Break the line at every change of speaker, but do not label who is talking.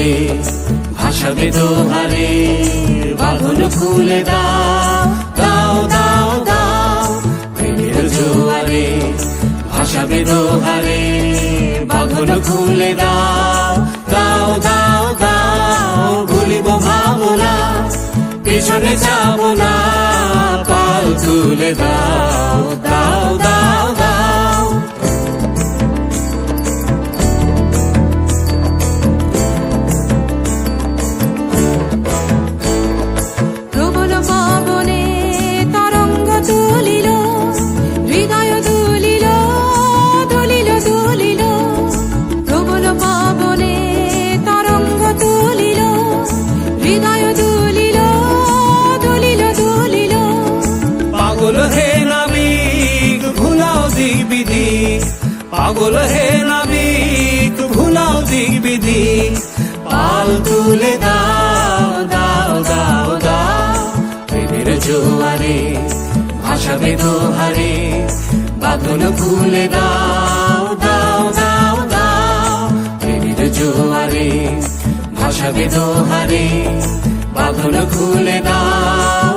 জোয়ারে ভাসাবে দোহারে, বাঁধন খুলে দাও দাও দাও দাও। প্রেমের জোয়ারে ভাসাবে দোহারে, বাঁধন খুলে দাও দাও দাও দাও। ভুলিব ভাবনা, পিছনে যাব না, পাল তুলে দাও দাও দাও দাও।
প্রবল পবনে তরঙ্গ তুলিল, হৃদয় দুলিল দুলিল দুলিল। প্রবল পবনে তরঙ্গ তুলিল, হৃদয় দুলিল দুলিল দুলিল।
পাগল হে নাবিক ভুলাও দিক বিদিক, পাগল হে নাবিক ভুলাও দিক বিদিক। পাল তুলে দাও দাও দাও দাও। প্রেমের জোয়ারে ভাসাবে দোহারে, বাঁধন খুলে দাও দাও দাও দাও। প্রেমের জোয়ারে ভাসাবে দোহারে, বাঁধন খুলে দাও